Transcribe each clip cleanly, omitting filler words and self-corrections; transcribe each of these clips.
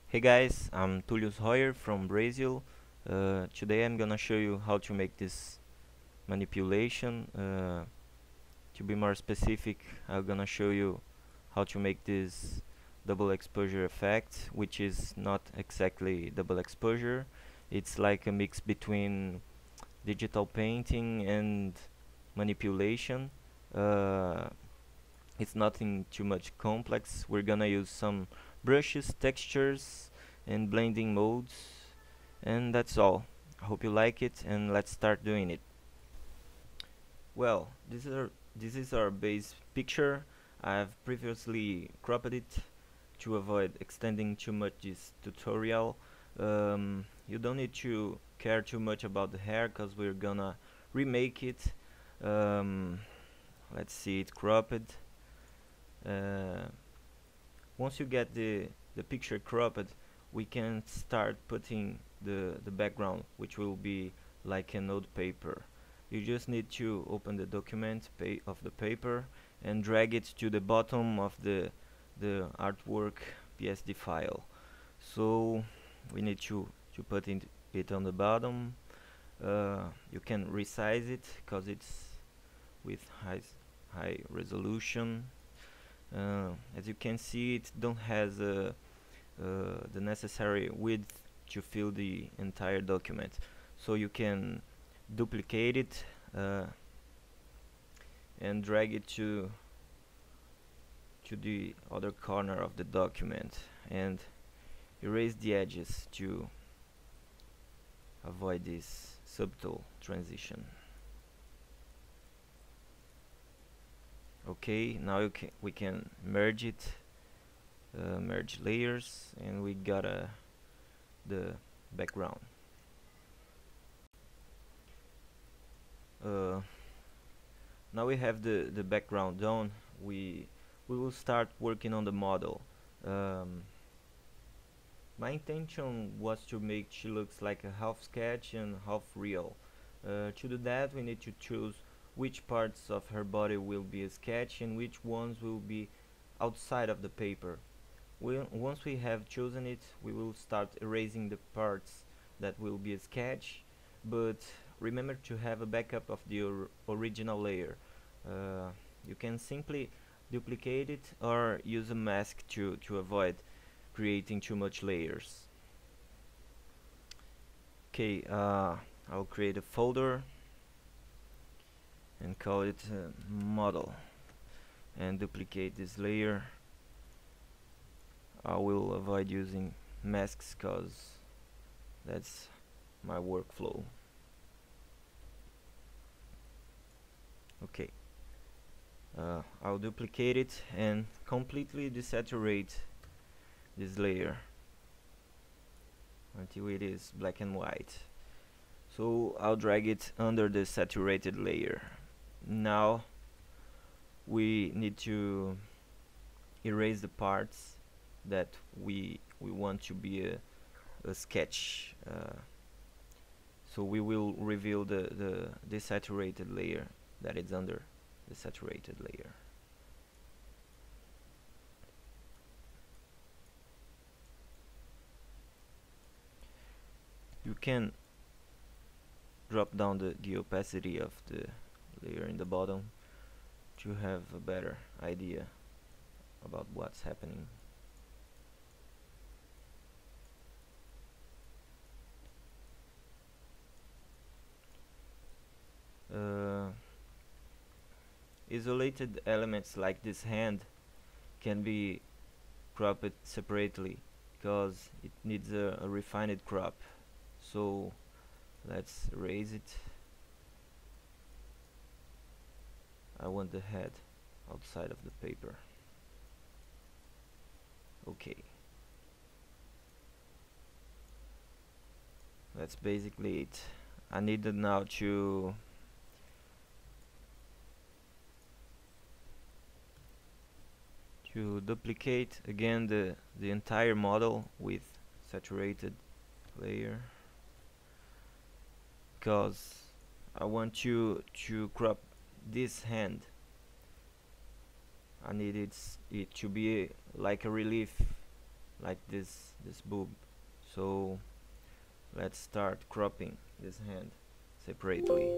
Hey guys, I'm Tullius Hoyer from Brazil. Today I'm gonna show you how to make this manipulation. To be more specific, I'm gonna show you how to make this double exposure effect, which is not exactly double exposure. It's like a mix between digital painting and manipulation. Uh, it's nothing too much complex. We're gonna use some brushes, textures, and blending modes, and that's all. I hope you like it, and let's start doing it. Well, this is our base picture. I've previously cropped it to avoid extending too much this tutorial. You don't need to care too much about the hair because we're gonna remake it. Um, let's see it cropped. uh, Once you get the picture cropped, we can start putting the background, which will be like an old paper. You just need to open the document of the paper and drag it to the bottom of the artwork PSD file. So we need to put it on the bottom. You can resize it because it's with high resolution. As you can see, it don't has the necessary width to fill the entire document, so you can duplicate it and drag it to the other corner of the document and erase the edges to avoid this subtle transition. Okay, now we can merge it, merge layers, and we got the background. Uh, Now we have the background done. We will start working on the model. Um, my intention was to make she looks like a half sketch and half real. To do that, we need to choose which parts of her body will be a sketch and which ones will be outside of the paper. Once we have chosen it, we will start erasing the parts that will be a sketch, but remember to have a backup of the original layer. Uh, you can simply duplicate it or use a mask to avoid creating too much layers. Okay, I'll create a folder and call it model and duplicate this layer. I will avoid using masks cause that's my workflow. Okay, I'll duplicate it and completely desaturate this layer until it is black and white. So I'll drag it under the saturated layer. Now we need to erase the parts that we want to be a sketch. So we will reveal the desaturated layer that is under the saturated layer. You can drop down the opacity of the layer in the bottom to have a better idea about what's happening. Isolated elements like this hand can be cropped separately because it needs a refined crop. So let's erase it. I want the head outside of the paper. Okay, that's basically it. I needed now to duplicate again the entire model with saturated layer because I want to crop this hand. I need it to be like a relief like this boob. So let's start cropping this hand separately.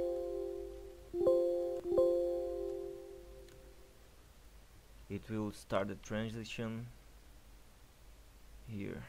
It will start the transition here.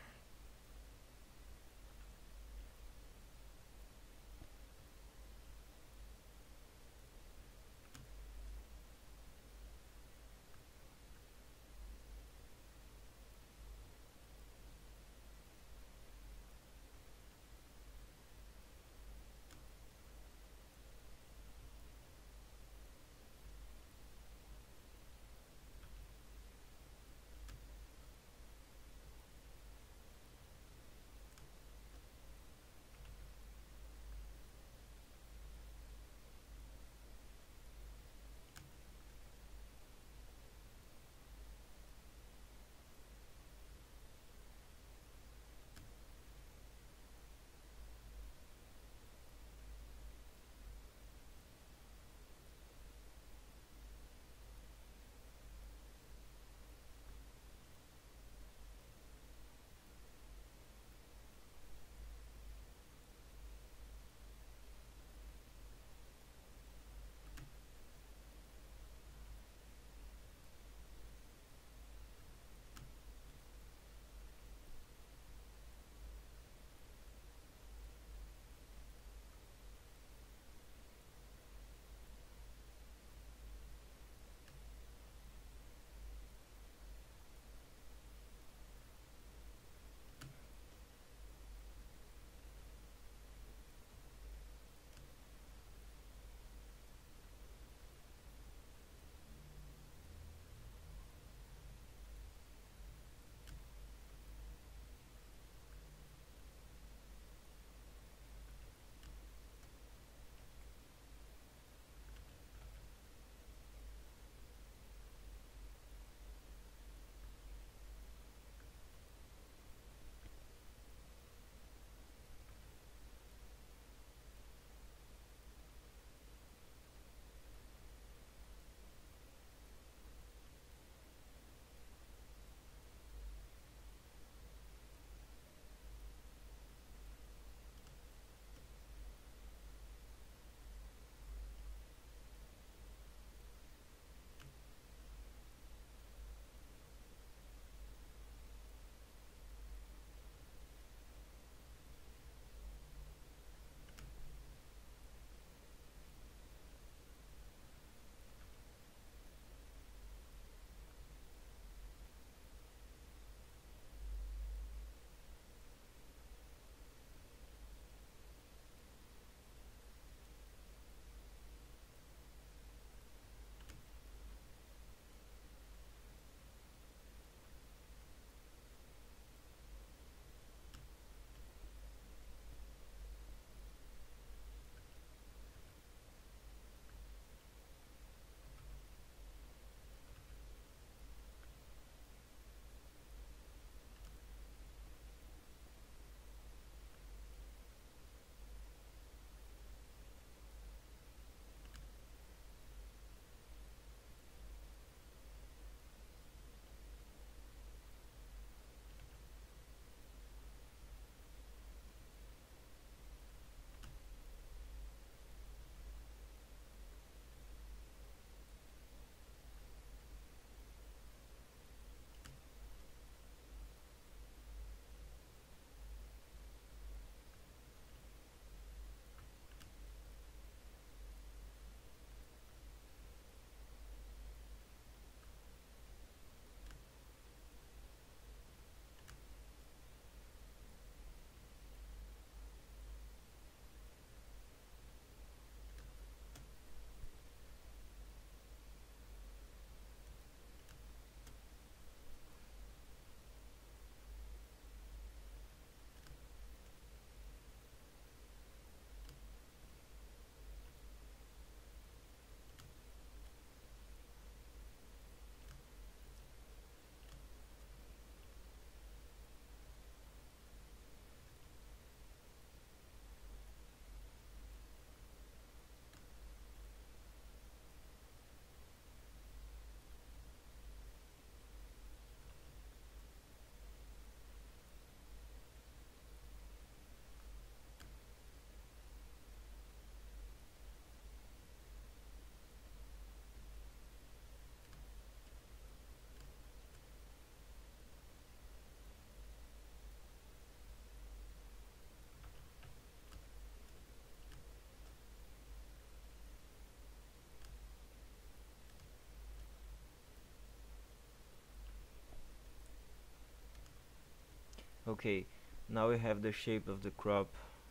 Okay, now we have the shape of the crop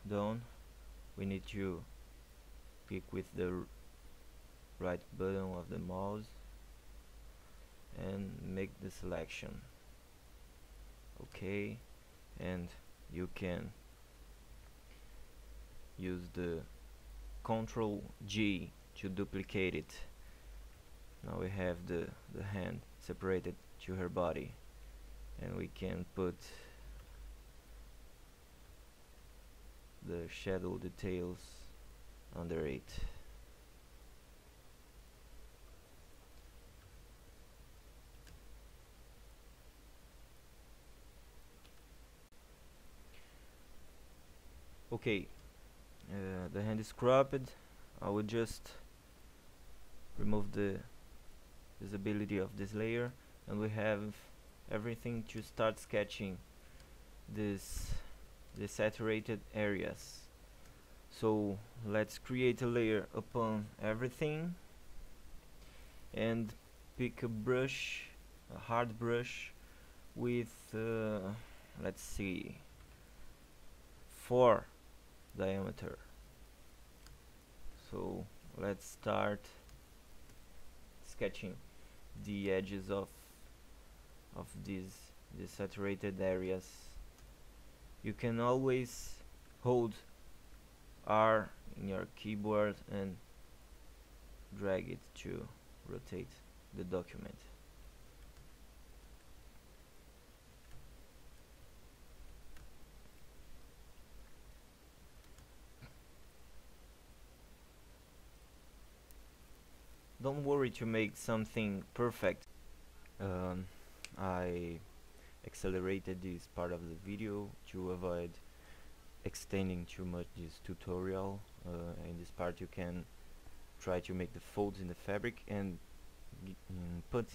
done. We need to click with the right button of the mouse and make the selection. Okay, and you can use the Ctrl G to duplicate it. Now we have the hand separated to her body, and we can put the shadow details under it. Okay, the hand is cropped. I will just remove the visibility of this layer, and we have everything to start sketching the saturated areas. So let's create a layer upon everything and pick a brush, a hard brush with let's see, 4 diameter. So let's start sketching the edges of these saturated areas. You can always hold R in your keyboard and drag it to rotate the document. Don't worry to make something perfect. I accelerated this part of the video to avoid extending too much this tutorial. In this part you can try to make the folds in the fabric and put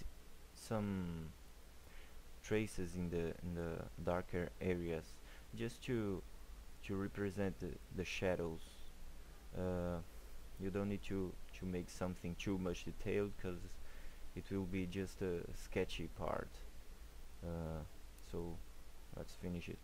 some traces in the darker areas, just to represent the shadows. You don't need to make something too much detailed, because it will be just a sketchy part. So let's finish it.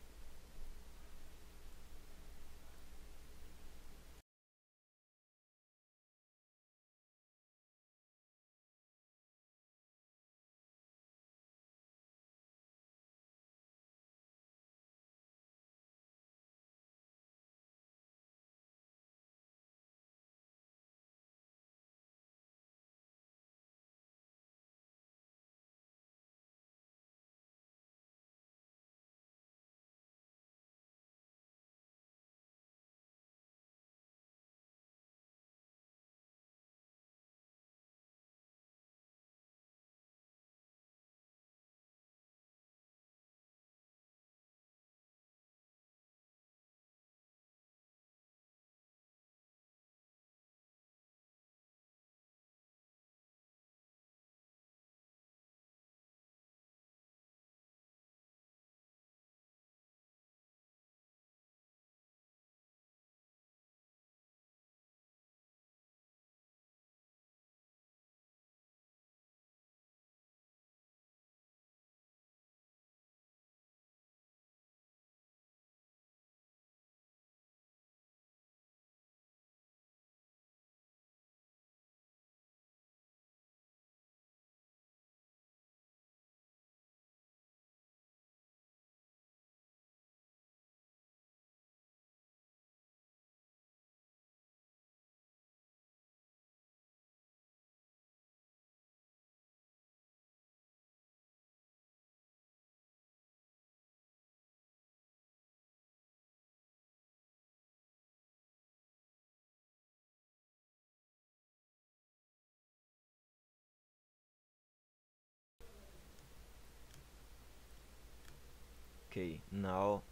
Okay, now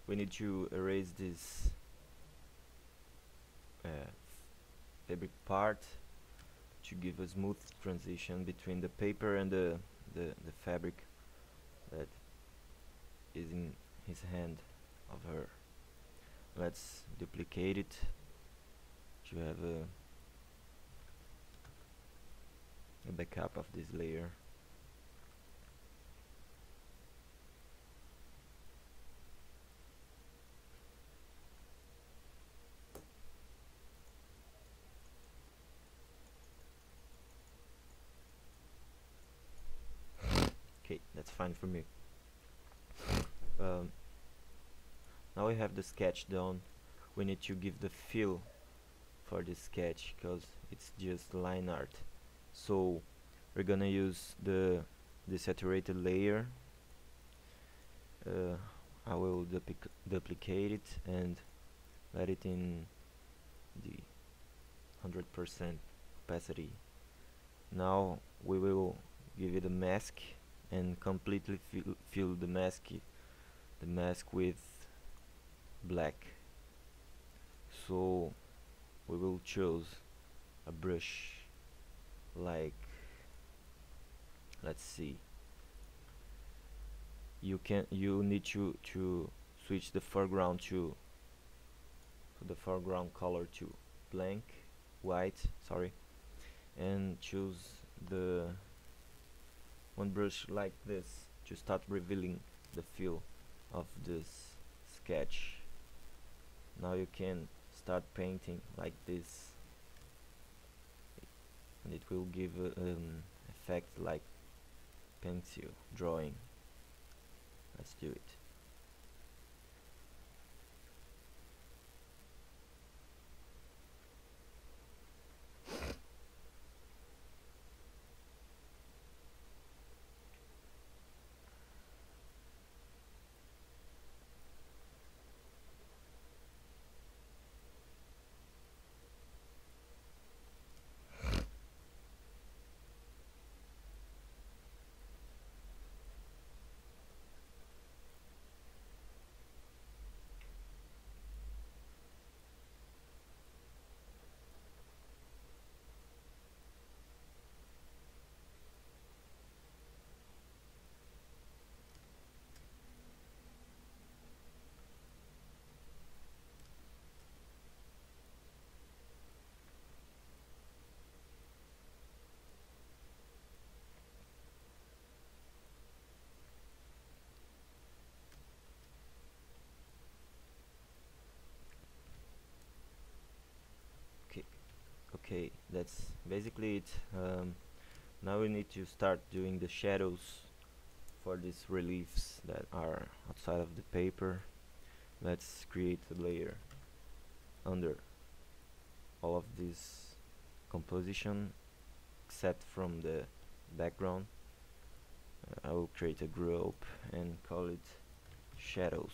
we need to erase this fabric part to give a smooth transition between the paper and the fabric that is in his hand of her. Let's duplicate it to have a backup of this layer. fine for me. Now we have the sketch done. We need to give the feel for this sketch because it's just line art. So we're gonna use the saturated layer. I will duplicate it and let it in the 100% opacity. Now we will give it a mask and completely fill the mask with black. So we will choose a brush like, let's see, you need to switch the foreground to the foreground color to blank white, sorry, and choose the one brush like this to start revealing the feel of this sketch. Now you can start painting like this, and it will give an effect like pencil drawing. Let's do it. Okay, that's basically it. Now we need to start doing the shadows for these reliefs that are outside of the paper. Let's create a layer under all of this composition except from the background. I will create a group and call it shadows.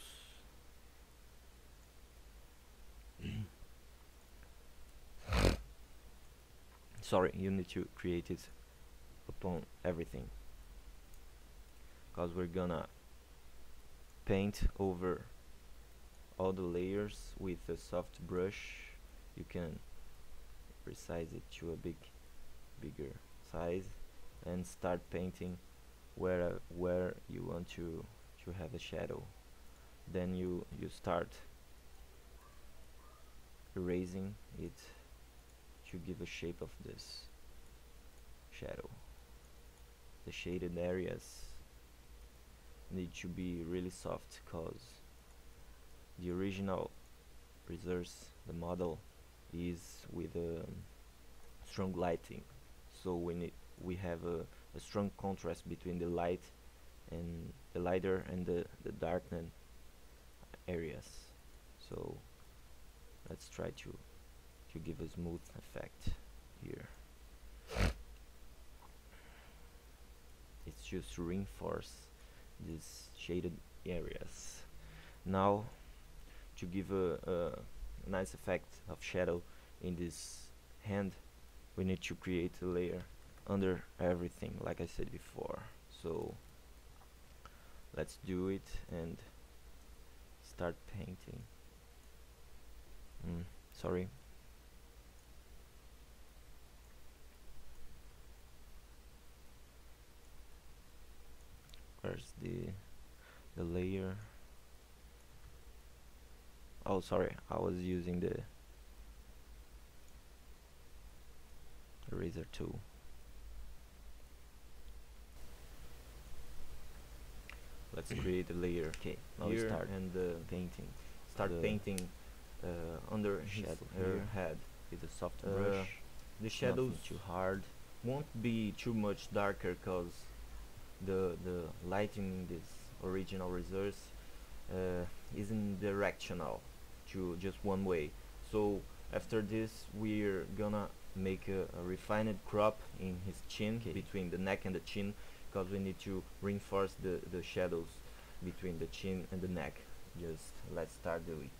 Sorry, you need to create it upon everything, because we're gonna paint over all the layers with a soft brush. You can resize it to a bigger size and start painting where you want to have a shadow. Then you start erasing it to give a shape of this shadow. The shaded areas need to be really soft because the original preserves the model is with strong lighting, so we have a strong contrast between the light and the lighter and the darkened areas. So let's try to give a smooth effect here. It's just to reinforce these shaded areas. Now to give a nice effect of shadow in this hand, we need to create a layer under everything like I said before. So let's do it and start painting. Sorry. Where's the layer? Oh, sorry, I was using the eraser tool. Let's create a layer. Okay, now we start and painting. Start painting under her head with a soft brush. The shadows too hard, won't be too much darker because the lighting in this original resource isn't directional to just one way. So after this we're gonna make a refined crop in his chin, between the neck and the chin, because we need to reinforce the shadows between the chin and the neck. Just let's start do it.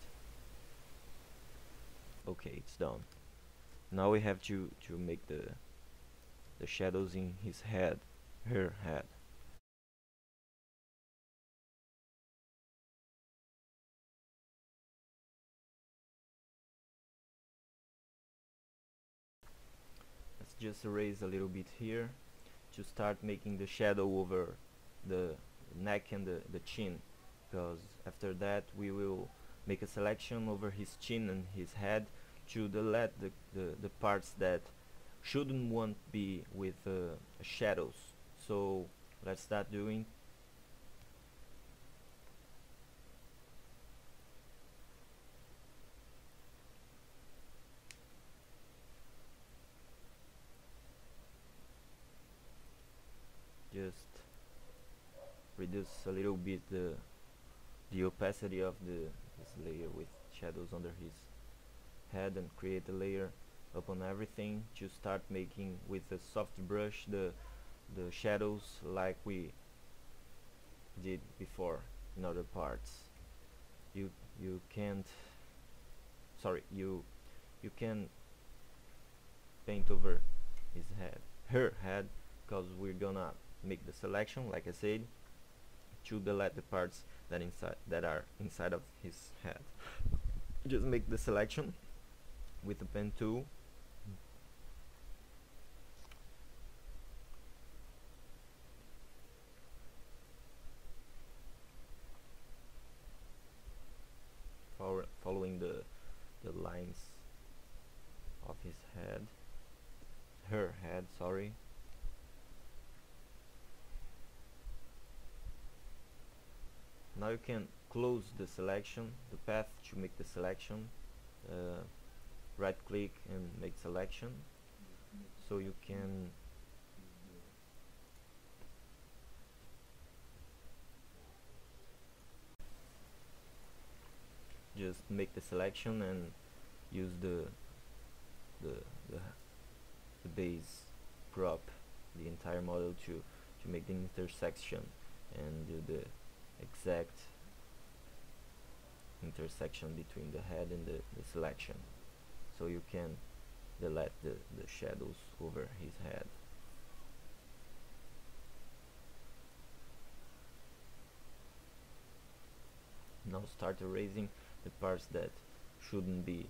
Okay, it's done. Now we have to make the shadows in his head, her head. Let's just erase a little bit here to start making the shadow over the neck and the chin, because after that we will make a selection over his chin and his head to delete the parts that shouldn't want be with shadows. So let's start doing. Just reduce a little bit the opacity of this layer with shadows under his head, and create a layer upon everything to start making with a soft brush the shadows like we did before in other parts. You can't, sorry, you can paint over his head, her head, because we're gonna make the selection, like I said, to delete the parts that are inside of his head. Just make the selection with the pen tool. Following the lines of his head, her head, sorry. Now you can close the selection, the path to make the selection. Right click and make selection, so you can just make the selection and use the, the, the base crop the entire model to make the intersection and do the exact intersection between the head and the selection, so you can delete the shadows over his head. Now start erasing the parts that shouldn't be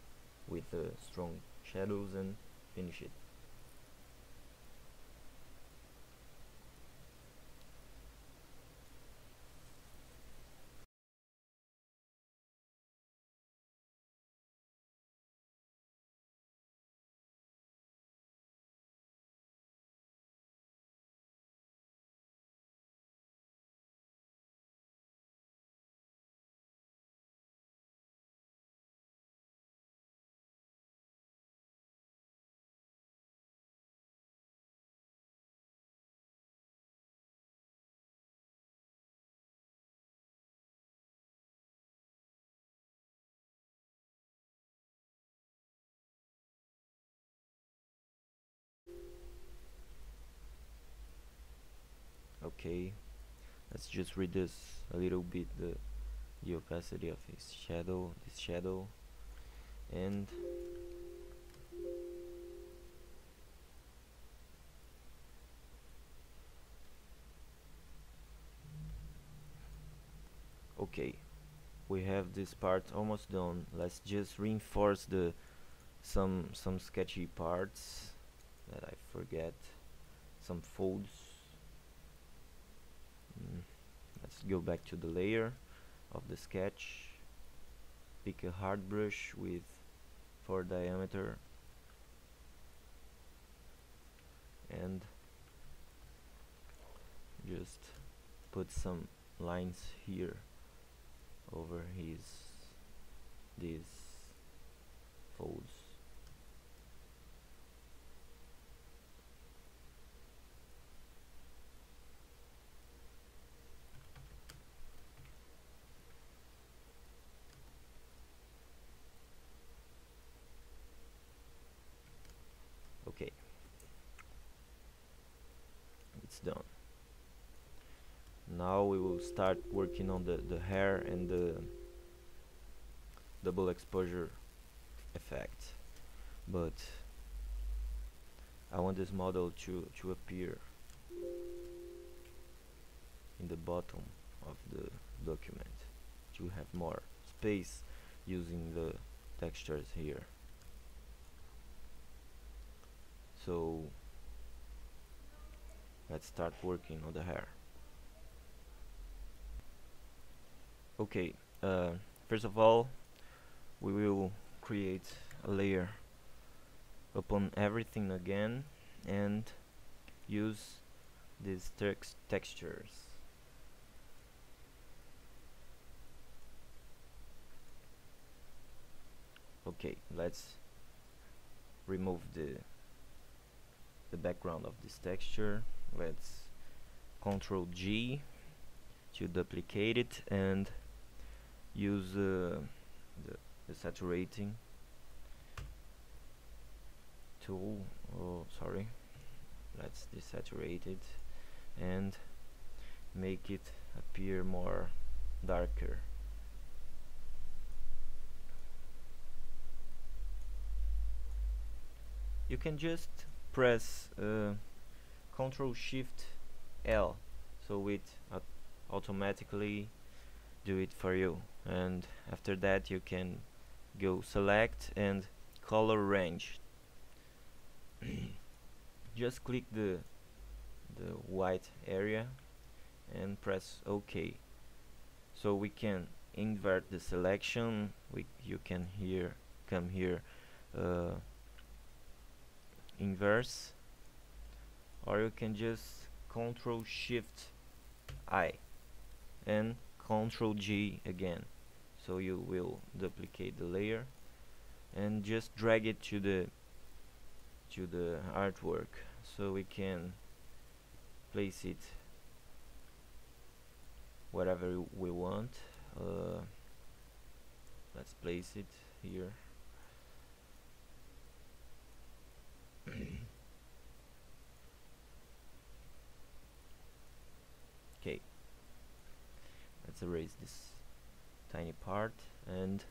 with strong shadows and finish it. Okay, let's just reduce a little bit the opacity of his shadow, this shadow, and okay, we have this part almost done. Let's just reinforce the some sketchy parts that I forget, some folds. Let's go back to the layer of the sketch, pick a hard brush with 4 diameter, and just put some lines here over these folds. it's done. Now we will start working on the hair and the double exposure effect, but I want this model to appear in the bottom of the document to have more space using the textures here. So let's start working on the hair. Okay, first of all we will create a layer upon everything again and use these textures. Okay, let's remove the background of this texture. Let's Ctrl G to duplicate it and use the saturating tool. Oh, sorry. Let's desaturate it and make it appear more darker. You can just press Ctrl Shift L, so it automatically do it for you, and after that you can go select and color range. Just click the white area and press OK. So we can invert the selection. You can come here inverse, or you can just Ctrl Shift I and Ctrl G again, so you will duplicate the layer and just drag it to the artwork, so we can place it whatever we want. Let's place it here. Okay, let's erase this tiny part and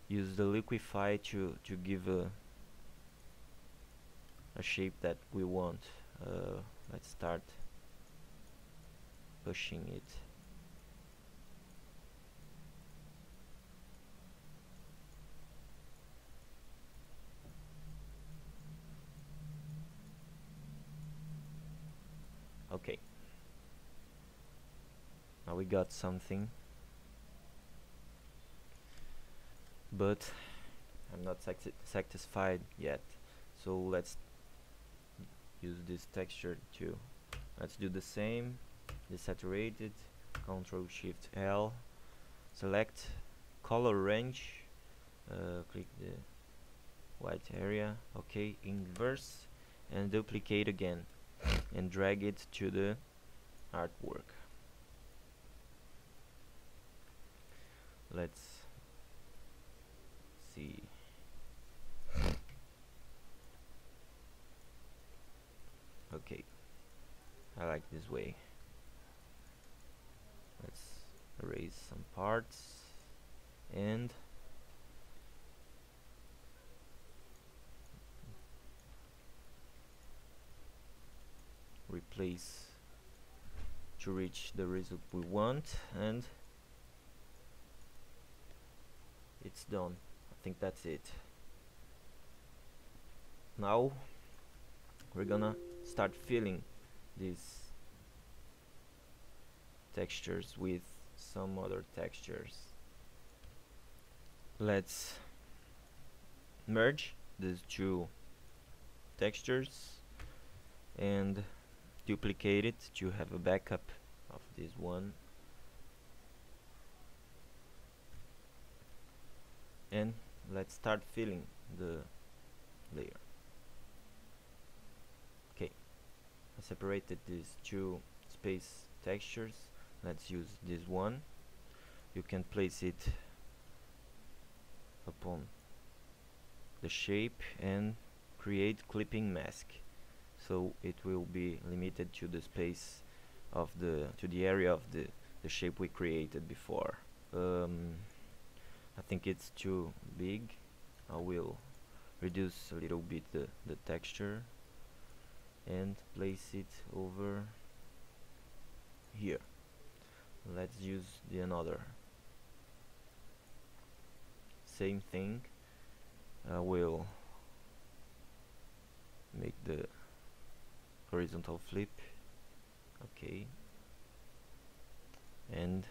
use the liquify to give a shape that we want. Let's start pushing it. Okay, now we got something, but I'm not satisfied yet, so let's use this texture too. Let's do the same, desaturate it, Ctrl Shift L, select color range, click the white area, okay, inverse, and duplicate again and drag it to the artwork. Let's see. Okay, I like this way. Let's erase some parts and replace to reach the result we want, and it's done. I think that's it. Now we're gonna start filling these textures with some other textures. Let's merge these two textures and duplicate it to have a backup of this one, and let's start filling the layer. Okay, I separated these two space textures. Let's use this one. You can place it upon the shape and create clipping mask. so it will be limited to the space of the area of the shape we created before. I think it's too big. I will reduce a little bit the texture and place it over here. Let's use the another. Same thing. I will make the horizontal flip, okay, and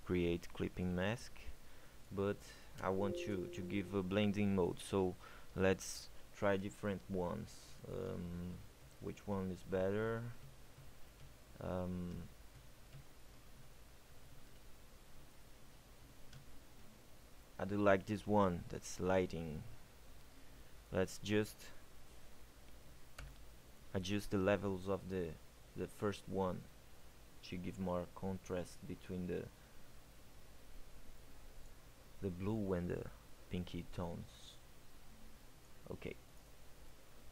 create clipping mask, but I want to give a blending mode, so let's try different ones. Which one is better? I do like this one, that's lighting. Let's just adjust the levels of the first one to give more contrast between the blue and the pinky tones. Okay,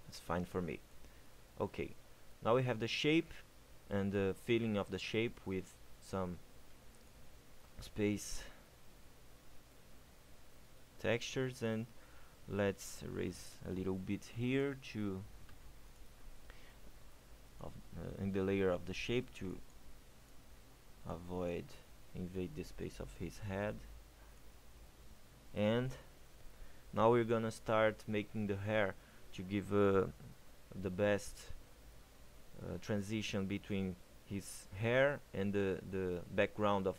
that's fine for me. Okay, now we have the shape and the filling of the shape with some space textures, and let's erase a little bit here to in the layer of the shape to avoid invade the space of his head. And now we're gonna start making the hair to give the best transition between his hair and the background of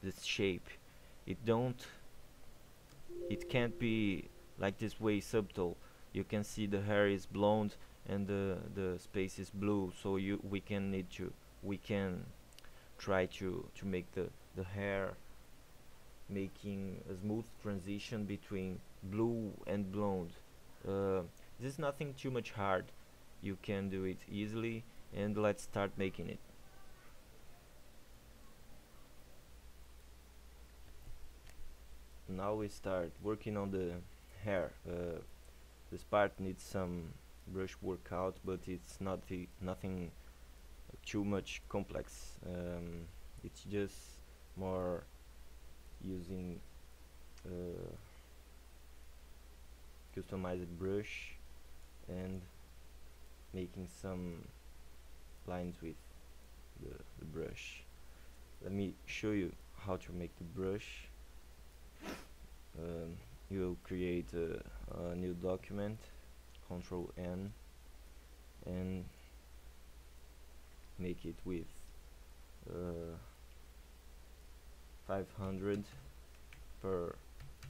this shape. It can't be like this way subtle. You can see the hair is blonde and the space is blue, so we can try to make the hair making a smooth transition between blue and blonde. This is nothing too much hard. You can do it easily, and let's start making it. Now we start working on the hair. This part needs some brush workout, but it's nothing too much complex. It's just more using customized brush and making some lines with the brush. Let me show you how to make the brush. You'll create a new document, Ctrl N, and make it with 500 per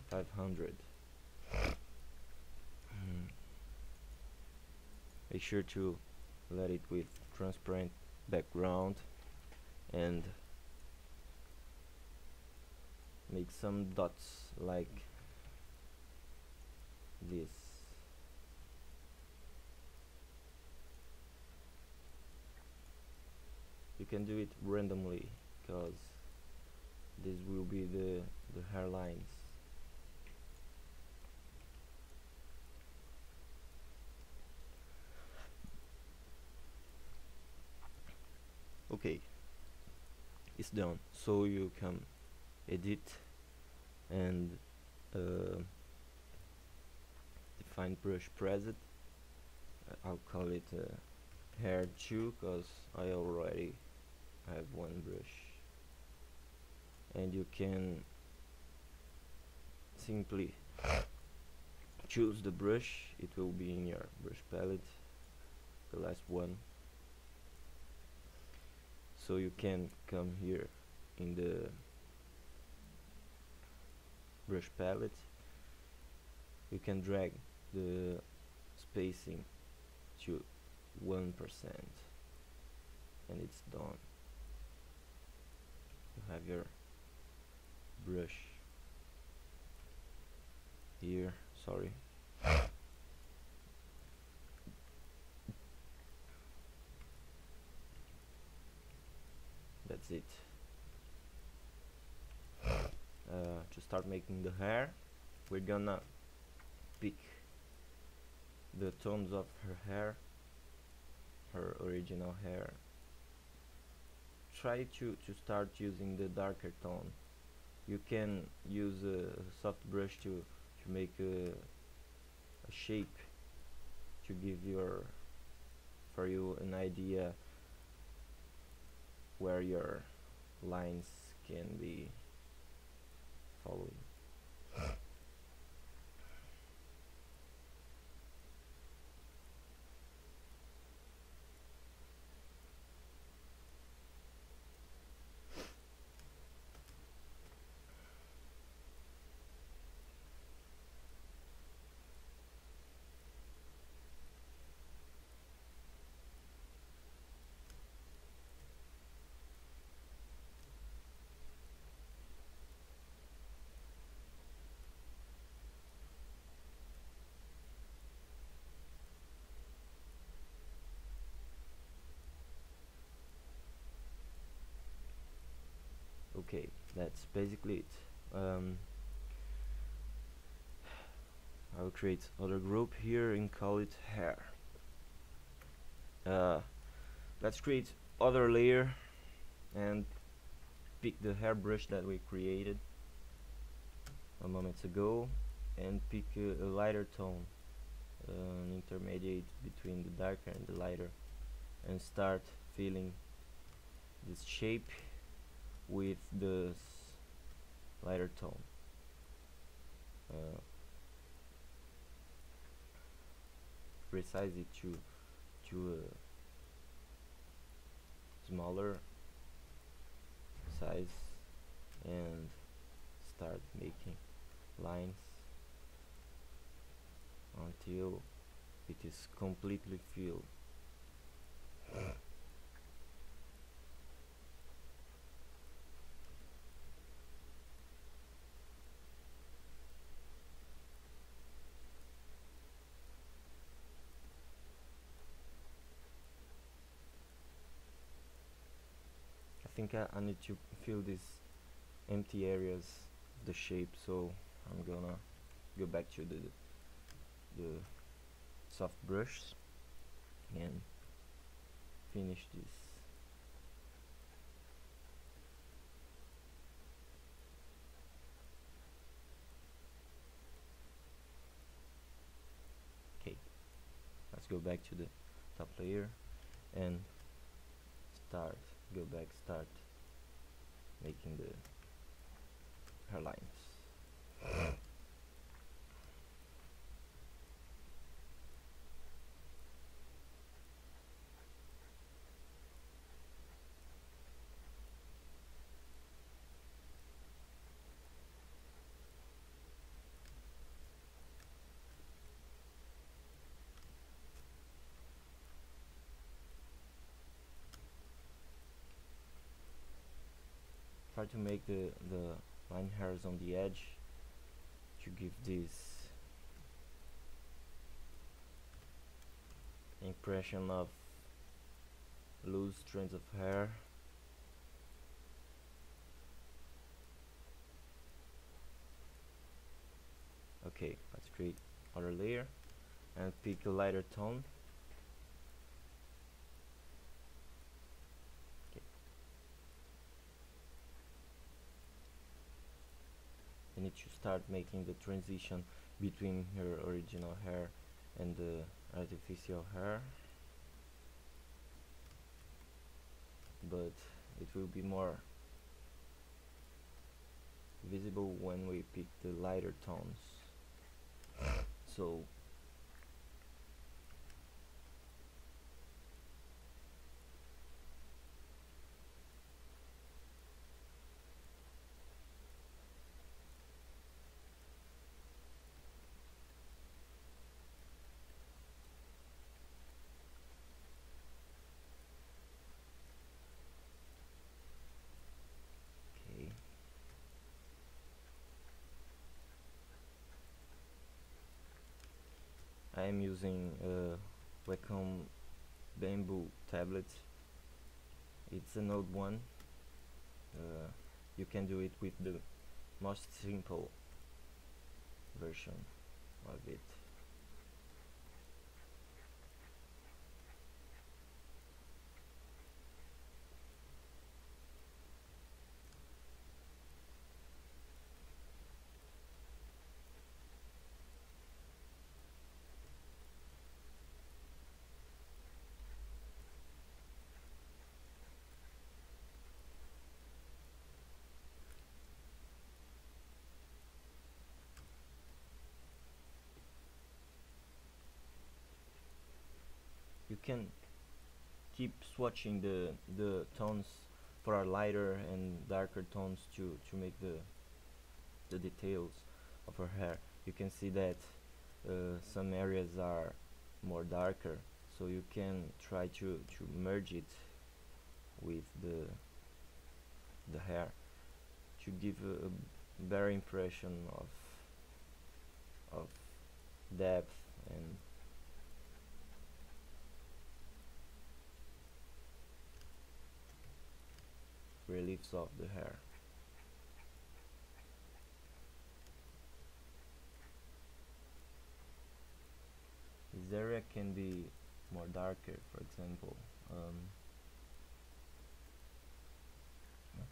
500. Make sure to let it with transparent background and make some dots like this. You can do it randomly because this will be the hairlines. Okay, it's done. So you can edit and define brush preset. I'll call it hair 2 because I already have one brush, and you can simply choose the brush. It will be in your brush palette, the last one. So you can come here in the brush palette, you can drag the spacing to 1% and it's done. You have your brush here, sorry. That's it. To start making the hair, we're gonna pick the tones of her hair her original hair, try to start using the darker tone. You can use a soft brush to make a shape, to give for you an idea where your lines can be following. Okay, that's basically it. I'll create other group here and call it hair. Let's create other layer and pick the hairbrush that we created a moment ago and pick a lighter tone, an intermediate between the darker and the lighter, and start filling this shape with the lighter tone. Resize it to a smaller size and start making lines until it is completely filled. I think I need to fill these empty areas of the shape, so I'm gonna go back to the soft brush and finish this. Okay, let's go back to the top layer and start making the hairlines. Try to make the line hairs on the edge to give this impression of loose strands of hair. Okay, let's create other layer and pick a lighter tone. Okay. You need to start making the transition between her original hair and the artificial hair, but it will be more visible when we pick the lighter tones. So okay, I am using Wacom bamboo tablet. It's an old one. You can do it with the most simple version of it. can keep swatching the tones for our lighter and darker tones to make the details of her hair. You can see that some areas are more darker, so you can try to merge it with the hair to give a better impression of depth and reliefs of the hair. This area can be more darker, for example. I'll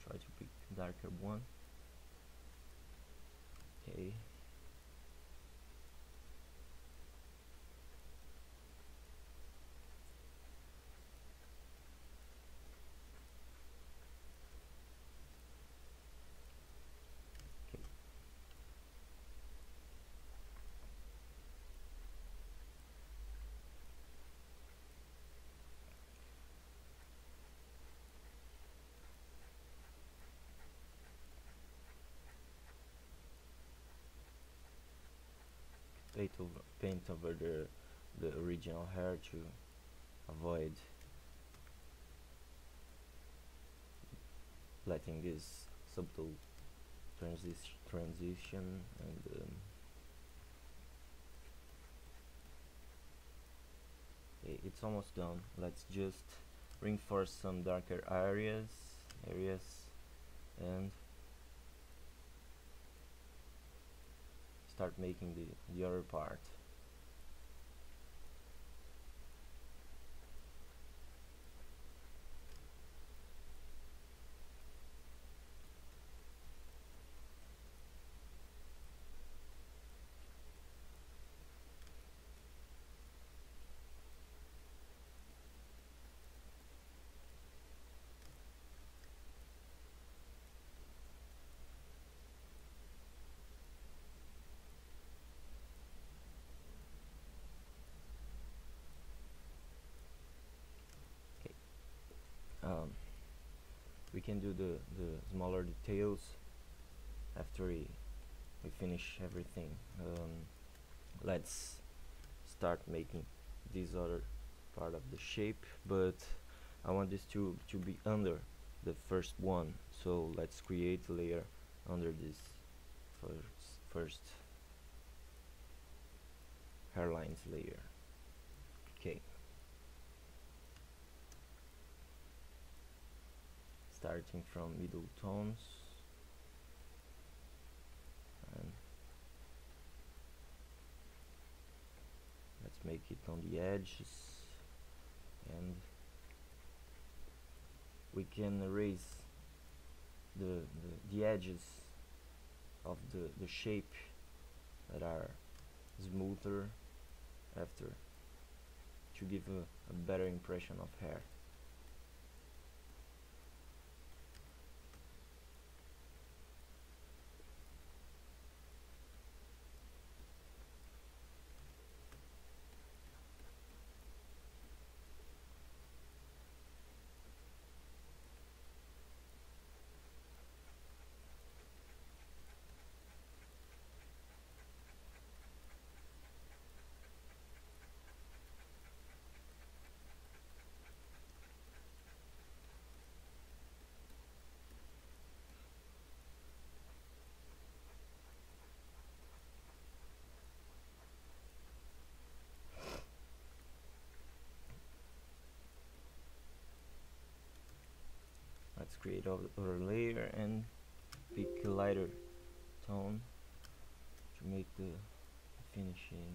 try to pick darker one. Okay. Paint over the original hair to avoid letting this subtle transition and okay, it's almost done. Let's just reinforce some darker areas and start making the other part. We can do the smaller details after we finish everything. Let's start making this other part of the shape, but I want this to be under the first one, so let's create a layer under this first hairlines layer. Okay, starting from middle tones and let's make it on the edges, and we can erase the edges of the shape that are smoother after to give a better impression of hair. Let's create our layer and pick a lighter tone to make the finishing.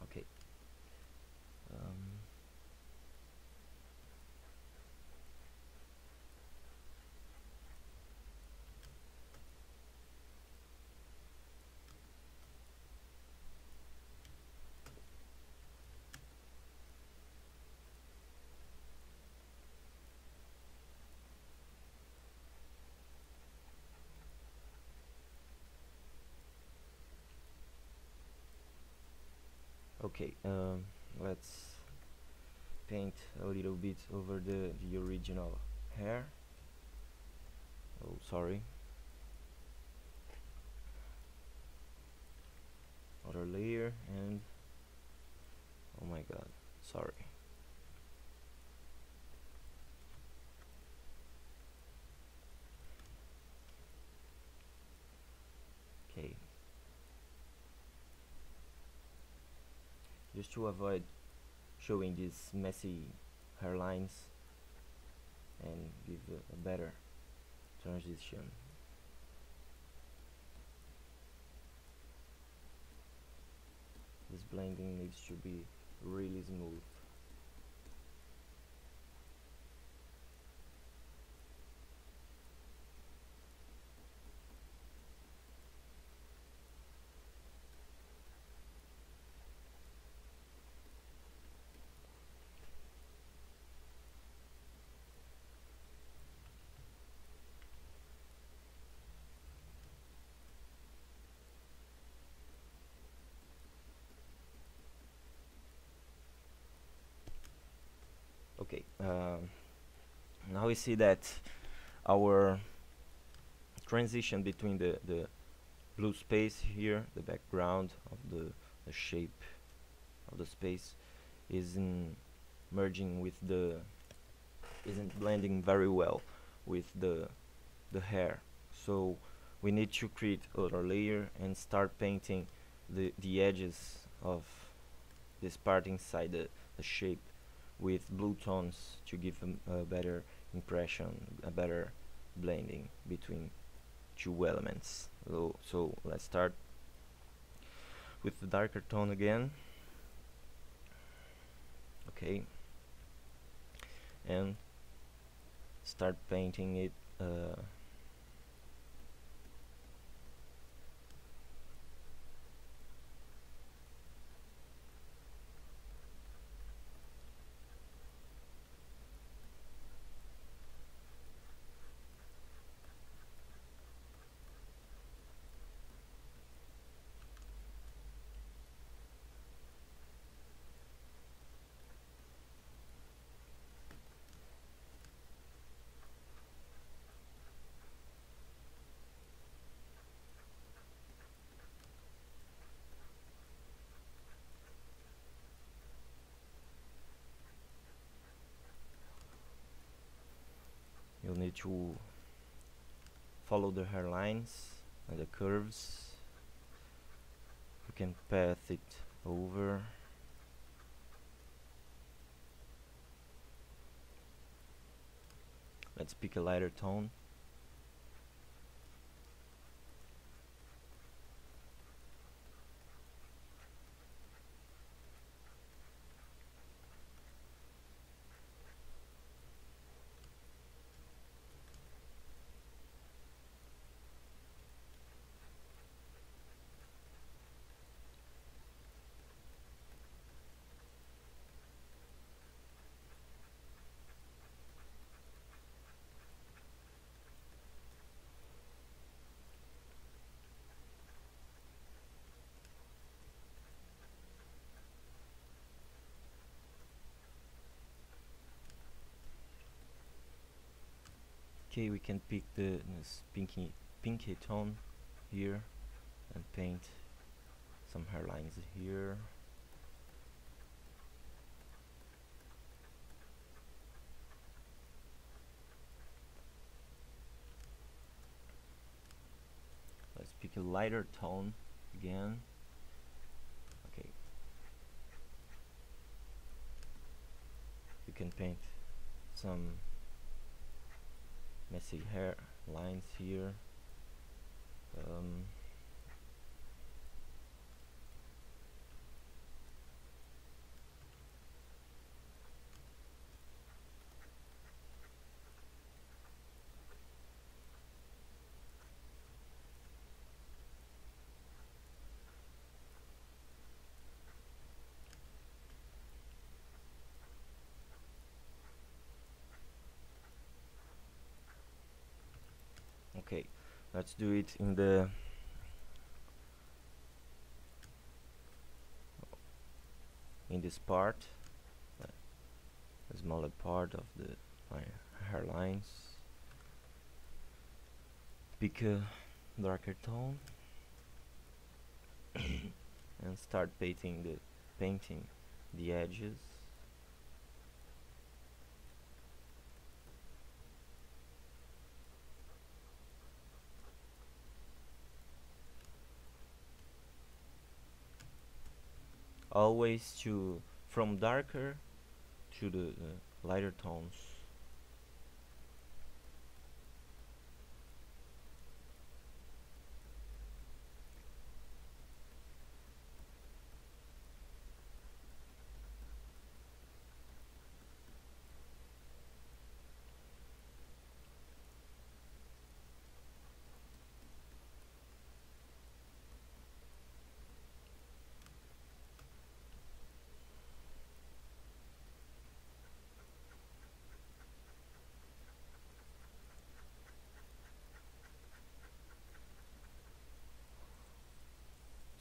Okay. Okay, let's paint a little bit over the original hair. Oh, sorry. Other layer, and oh my god, sorry. Okay, just to avoid showing these messy hairlines and give a better transition, this blending needs to be really smooth. Okay, now we see that our transition between the blue space here, the background of the shape of the space, isn't merging with isn't blending very well with the hair. So we need to create another layer and start painting the edges of this part inside the shape with blue tones to give a better impression, a better blending between two elements. So let's start with the darker tone again. Okay, and start painting it you'll need to follow the hairlines and the curves. You can path it over. Let's pick a lighter tone. Okay, we can pick this pinky tone here and paint some hairlines here. Let's pick a lighter tone again. Okay, you can paint some messy hair lines here. Okay, let's do it in the in this part, a smaller part of the hairlines. Pick a darker tone and start painting the edges. Always from darker to the lighter tones.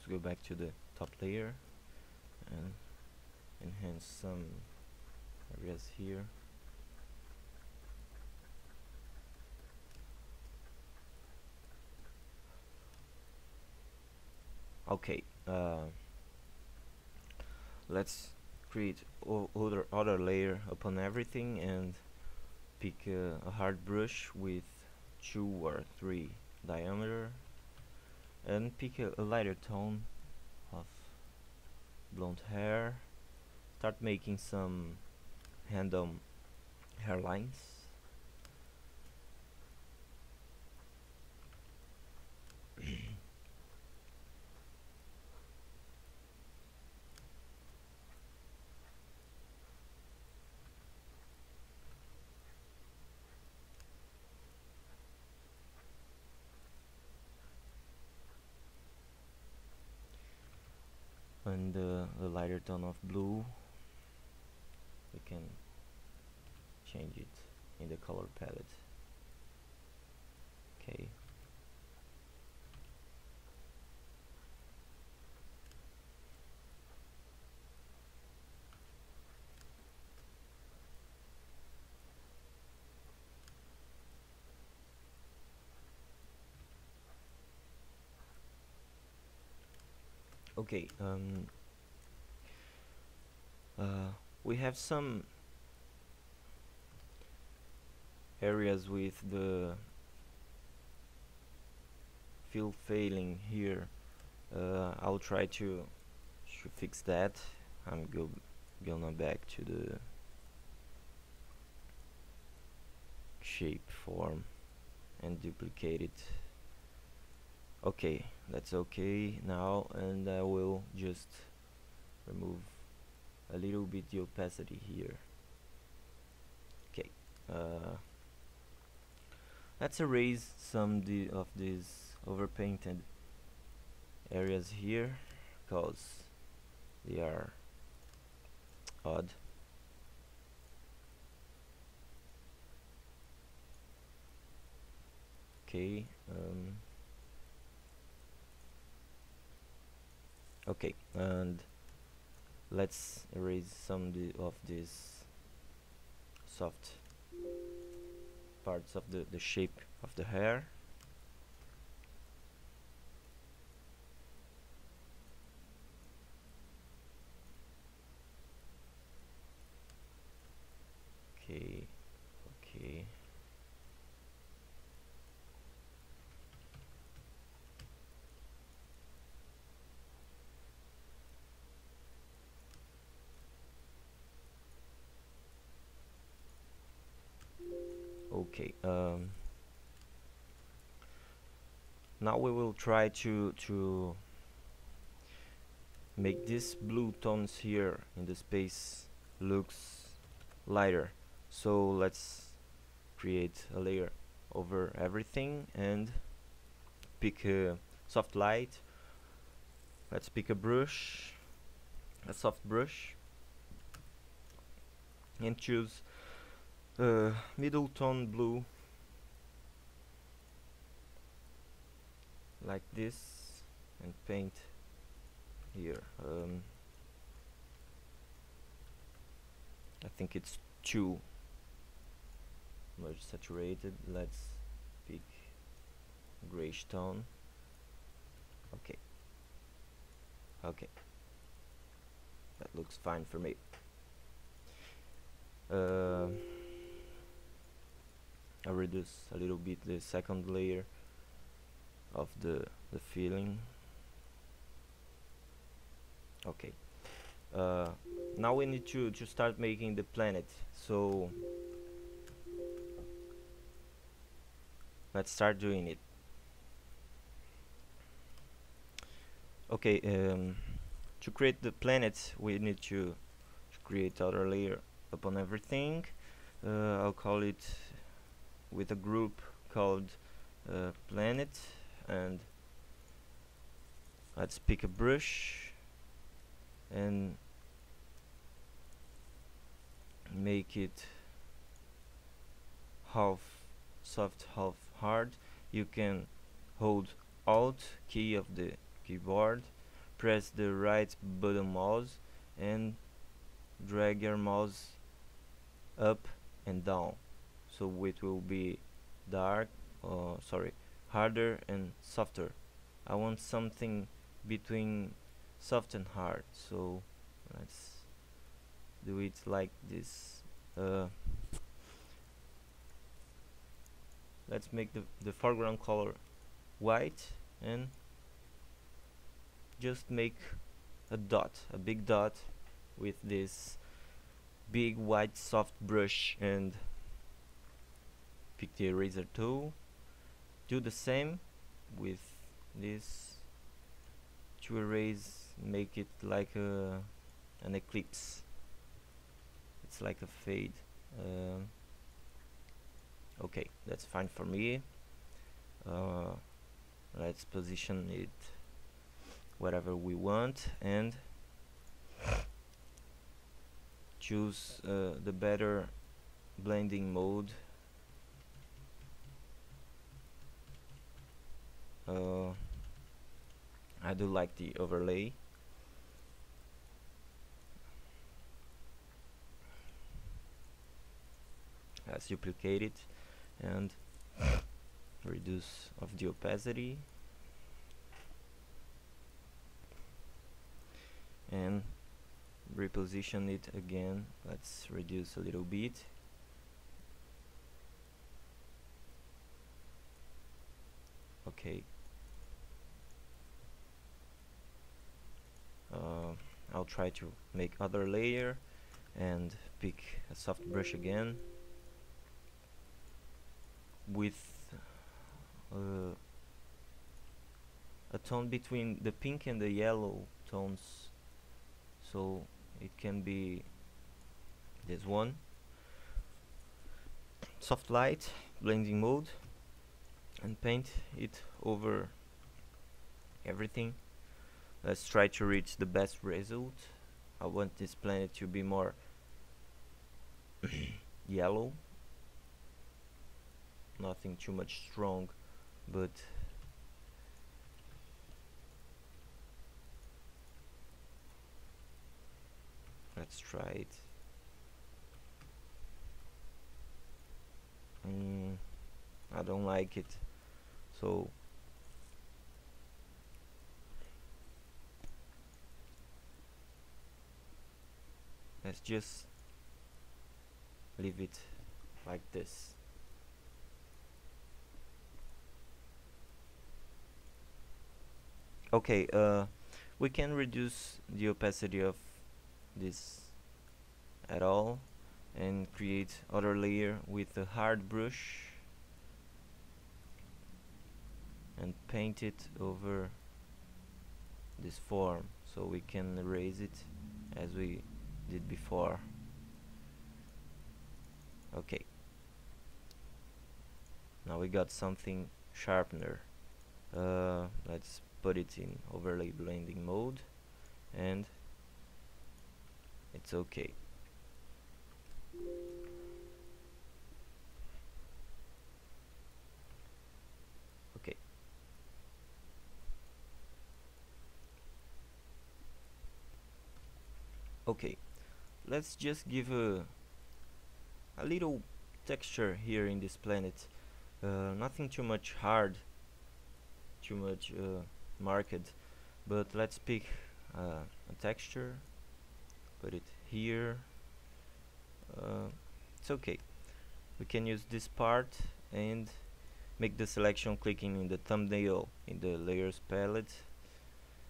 Let's go back to the top layer and enhance some areas here. Okay, let's create other layer upon everything and pick a hard brush with 2 or 3 diameter and pick a lighter tone of blonde hair. Start making some random hairlines. And a lighter tone of blue, we can change it in the color palette. Okay. Okay, we have some areas with the fill failing here. I'll try to fix that. I'm gonna back to the shape form and duplicate it. Okay, that's okay now, and I will just remove a little bit the opacity here. Okay, let's erase some of these overpainted areas here because they are odd. Okay, okay, and let's erase some of these soft parts of the shape of the hair. Okay, okay. Okay, now we will try to make these blue tones here in the space looks lighter. So let's create a layer over everything and pick a soft light. Let's pick a brush, a soft brush, and choose middle tone blue like this and paint here. I think it's too much saturated. Let's pick grayish tone. Okay, okay, that looks fine for me. I'll reduce a little bit the second layer of the filling. Okay, now we need to start making the planet, so let's start doing it. Okay, to create the planet we need to create outer layer upon everything. I'll call it with a group called planet, and let's pick a brush and make it half soft, half hard. You can hold Alt key of the keyboard, press the right button mouse and drag your mouse up and down, so it will be harder and softer. I want something between soft and hard, so let's do it like this. Let's make the foreground color white and just make a dot, a big dot with this big white soft brush, and pick the eraser tool. Do the same with this to erase, make it like an eclipse. It's like a fade. Okay, that's fine for me. Let's position it wherever we want and choose the better blending mode. I do like the overlay. Let's duplicate it and reduce of the opacity and reposition it again. Let's reduce a little bit. Okay, I'll try to make other layer and pick a soft brush again with a tone between the pink and the yellow tones, so it can be this one. Soft light, blending mode, and paint it over everything. Let's try to reach the best result. I want this planet to be more yellow, nothing too much strong, but let's try it. I don't like it, so let's just leave it like this. Okay, we can reduce the opacity of this at all and create other layer with a hard brush and paint it over this form, so we can erase it as we did before. Okay, now we got something sharpener. Let's put it in overlay blending mode and it's okay. Okay, okay, let's just give a little texture here in this planet. Nothing too much hard, too much marked, but let's pick a texture, put it here. It's okay. We can use this part and make the selection clicking in the thumbnail in the layers palette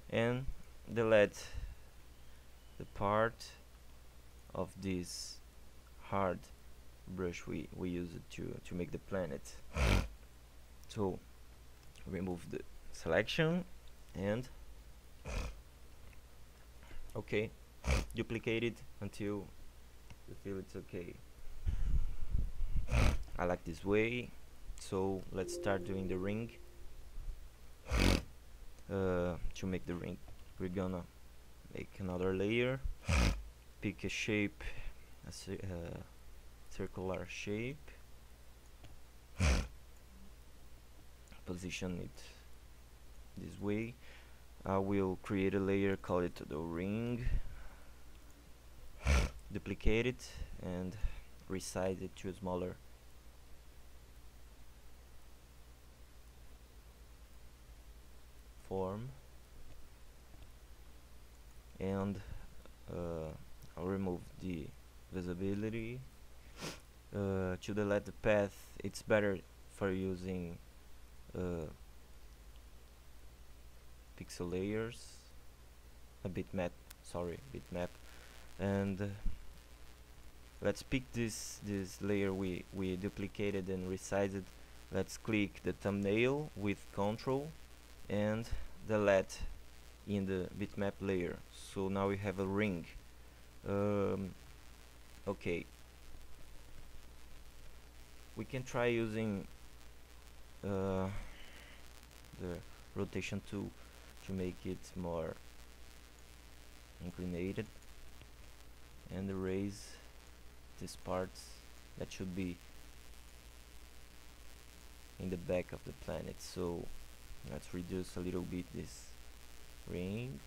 and delete the part of this hard brush we used to make the planet. So remove the selection and okay, duplicate it until you feel it's okay. I like this way, so let's start doing the ring. To make the ring, we're gonna make another layer, pick a shape, a circular shape, position it this way. I will create a layer, call it the ring, duplicate it and resize it to a smaller form, and I'll remove the visibility. To delete the path, it's better for using pixel layers, a bitmap, and let's pick this layer we duplicated and resized. Let's click the thumbnail with Ctrl and delete in the bitmap layer. So now we have a ring. Okay, we can try using the rotation tool to make it more inclinated and erase these parts that should be in the back of the planet. So let's reduce a little bit this ring.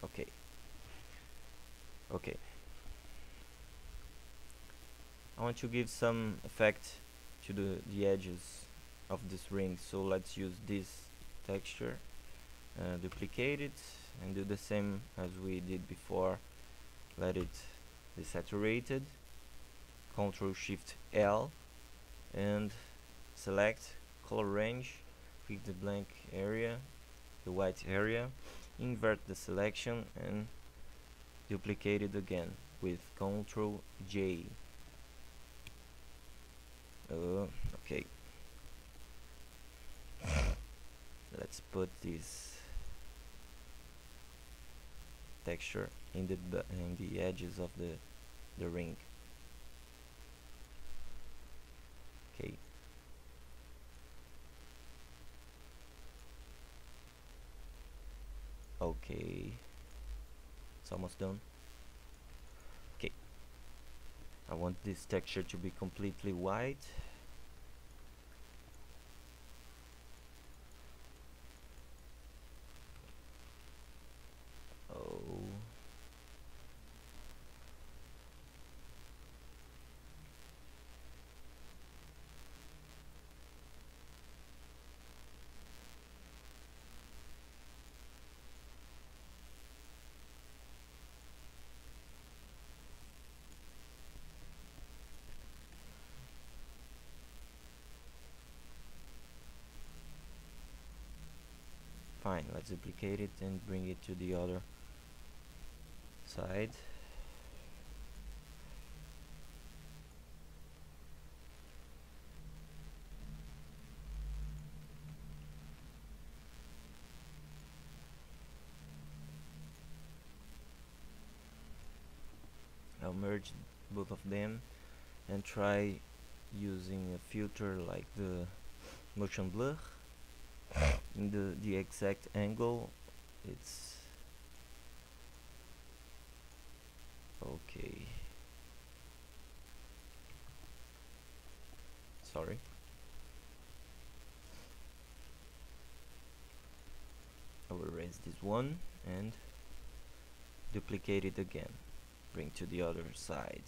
Okay. I want to give some effect to the edges of this ring, so let's use this texture, duplicate it and do the same as we did before. Let it be saturated, Ctrl Shift L and select color range, click the blank area, the white area, invert the selection and duplicate it again with Ctrl J. Okay, let's put this texture in the edges of the ring. Okay, it's almost done. Okay, I want this texture to be completely white. Fine, let's duplicate it and bring it to the other side. I'll merge both of them and try using a filter like the motion blur in the exact angle. It's okay. Sorry. I will erase this one and duplicate it again. bring to the other side.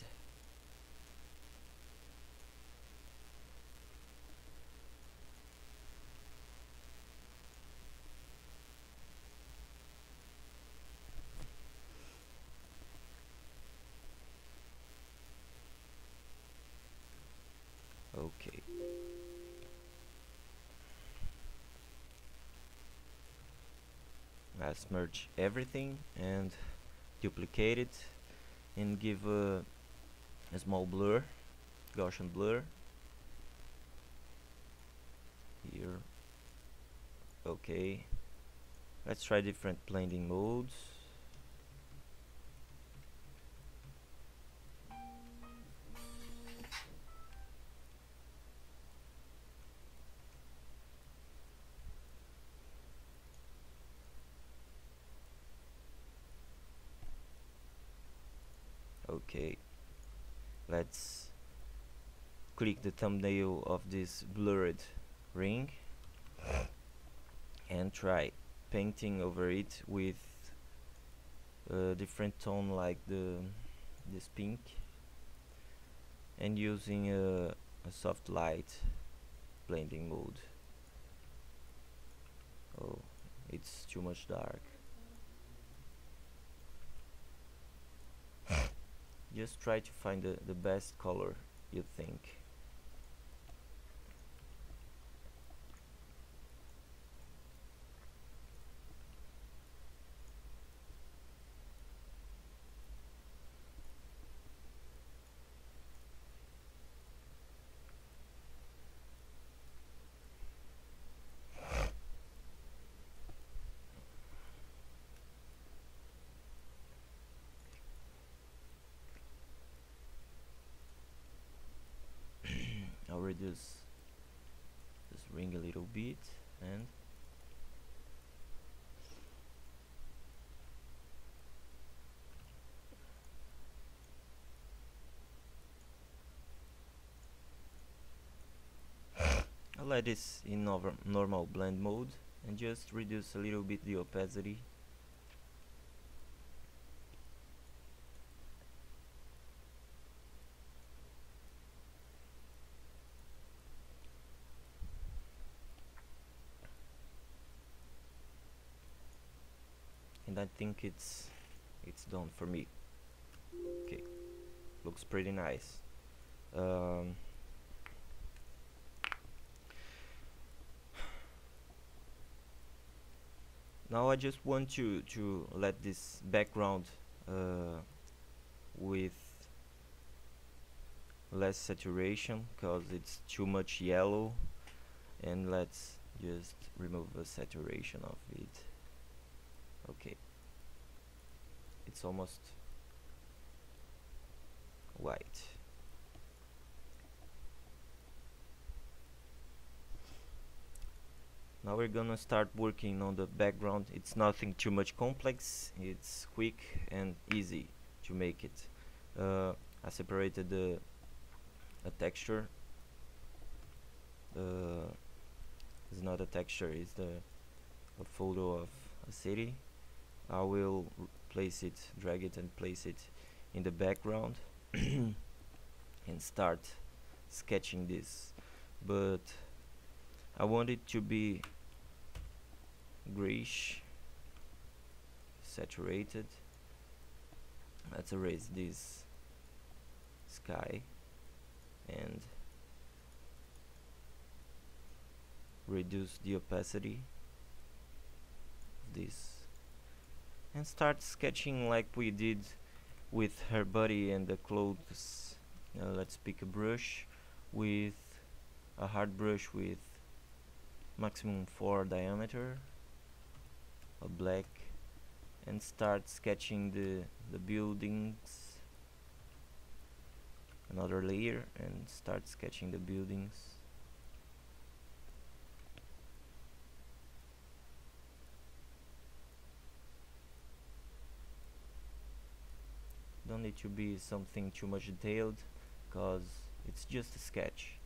Okay. Let's merge everything and duplicate it and give a small blur, Gaussian blur here. Okay, let's try different blending modes. Okay, let's click the thumbnail of this blurred ring and try painting over it with a different tone like this pink, and using a soft light blending mode. Oh, it's too much dark. Just try to find the best color you think. I'll reduce this ring a little bit, and I'll let this in normal blend mode and just reduce a little bit the opacity. And I think it's done for me. Okay, looks pretty nice. Now I just want to let this background with less saturation, because it's too much yellow, and let's just remove the saturation of it. Okay, it's almost white. Now we're gonna start working on the background. It's nothing too much complex, it's quick and easy to make it. I separated a texture. It's not a texture, it's a photo of a city. I will place it, drag it and place it in the background and start sketching this, but I want it to be grayish, saturated. Let's erase this sky and reduce the opacity of this, and start sketching like we did with her body and the clothes. Let's pick a brush with a hard brush with maximum 4 diameter, a black, and start sketching the buildings. Another layer and start sketching the buildings. Don't need to be something too much detailed, because it's just a sketch.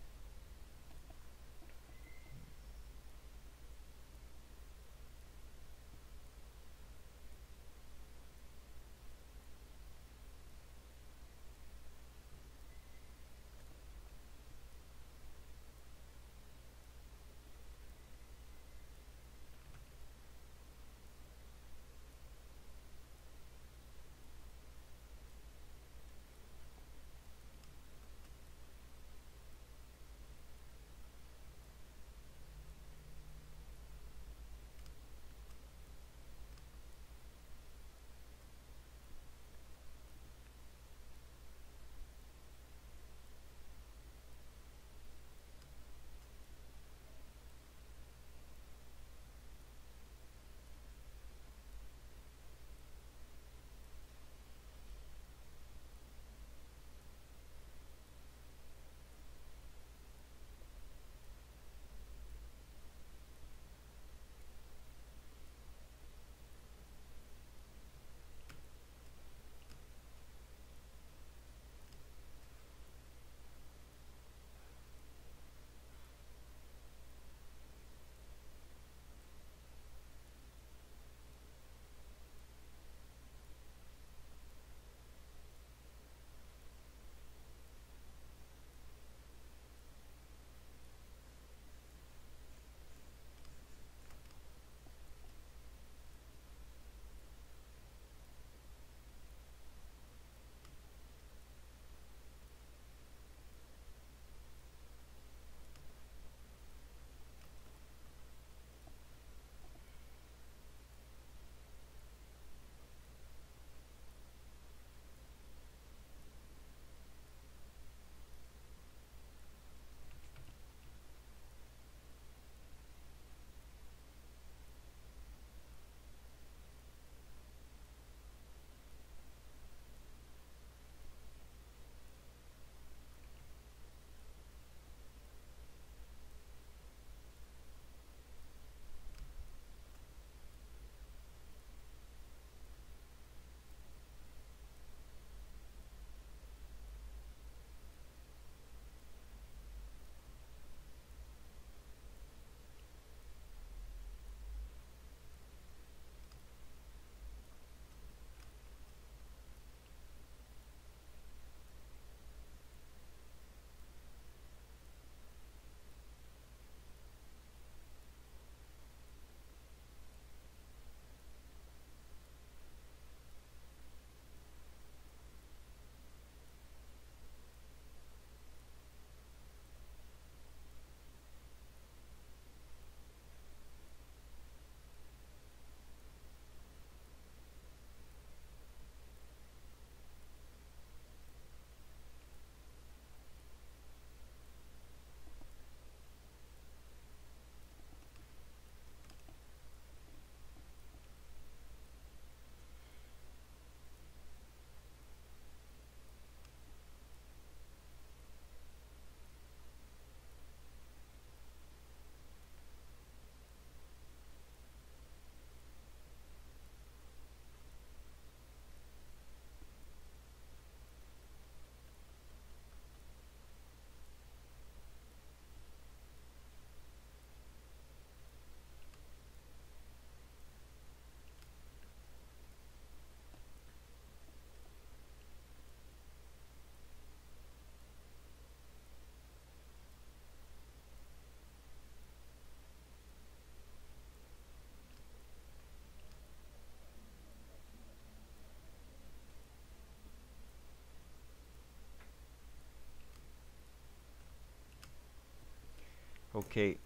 Okay,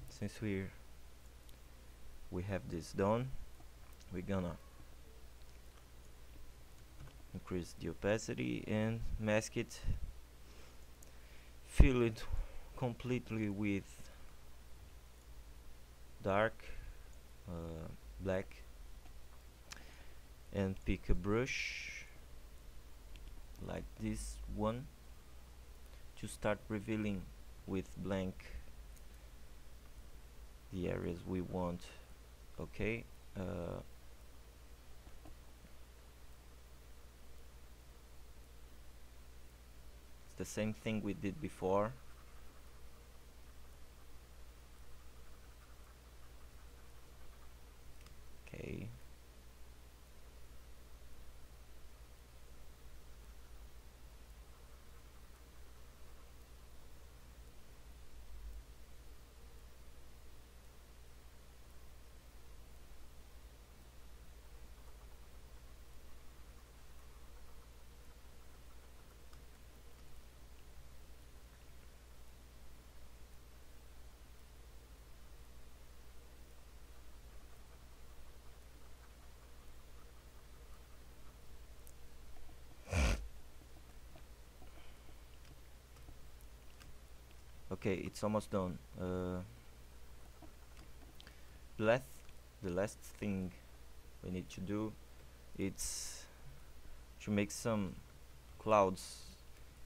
since we have this done, we're gonna increase the opacity and mask it, fill it completely with dark black, and pick a brush like this one to start revealing with blank the areas we want. Okay, it's the same thing we did before. Okay, okay, it's almost done. Last, the last thing we need to do, it's to make some clouds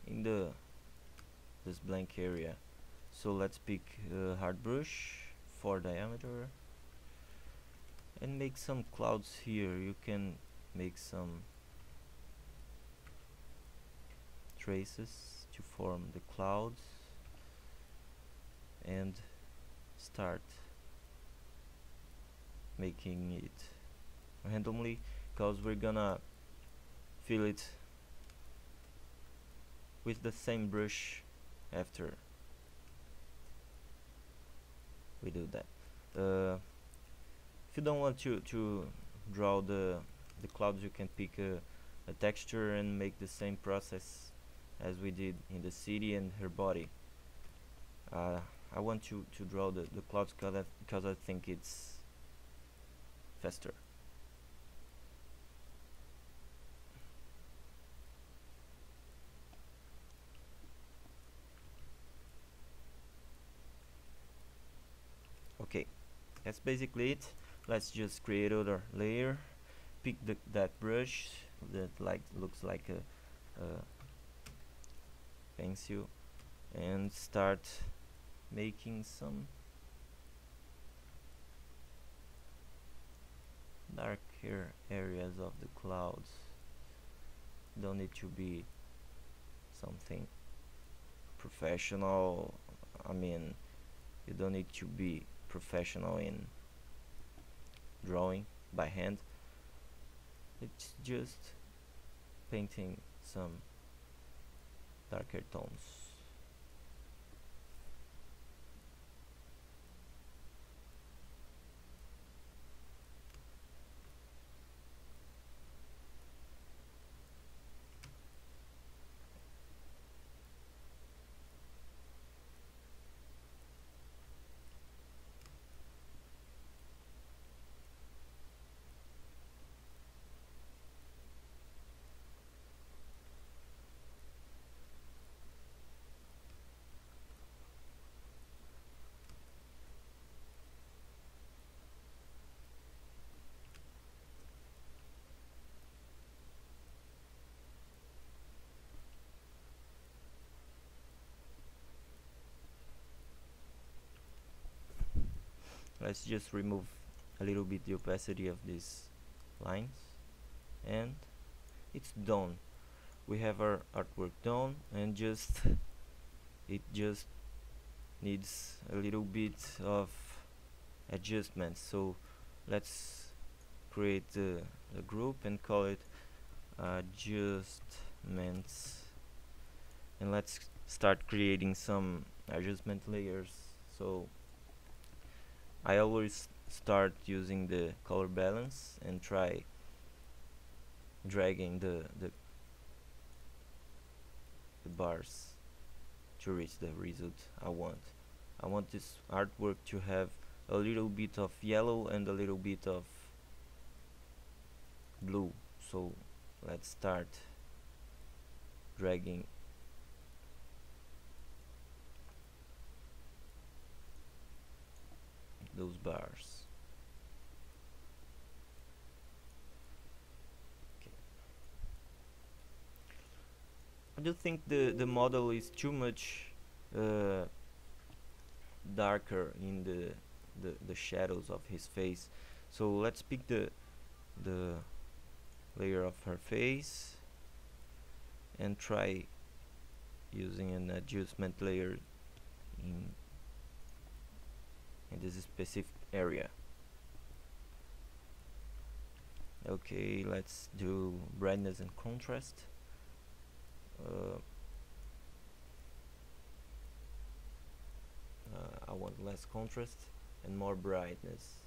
in this blank area. So let's pick a hard brush for diameter and make some clouds here. You can make some traces to form the clouds and start making it randomly, because we're gonna fill it with the same brush after we do that. If you don't want to draw the clouds, you can pick a texture and make the same process as we did in the city and her body. I want to draw the clouds because I think it's faster. Okay, that's basically it. Let's just create other layer, pick that brush that looks like a pencil, and start making some darker areas of the clouds. Don't need to be something professional. I mean, you don't need to be professional in drawing by hand. It's just painting some darker tones. Let's just remove a little bit the opacity of these lines, and it's done. We have our artwork done, and it just needs a little bit of adjustments. So let's create a group and call it adjustments, and let's start creating some adjustment layers. So I always start using the color balance and try dragging the bars to reach the result I want. I want this artwork to have a little bit of yellow and a little bit of blue. So let's start dragging those bars. Okay. I do think the model is too much darker in the shadows of his face. So let's pick the layer of her face and try using an adjustment layer in this specific area. Okay, let's do brightness and contrast. I want less contrast and more brightness.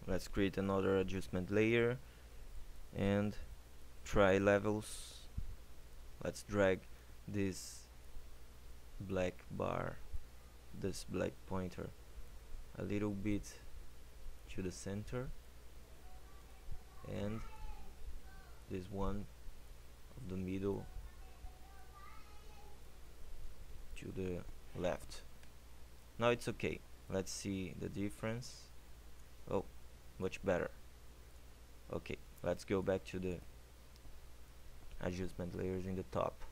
Let's create another adjustment layer and try levels. Let's drag this black bar, this black pointer, a little bit to the center, and this one of the middle to the left. Now it's okay. Let's see the difference. Oh, much better. Okay, let's go back to the adjustment layers in the top.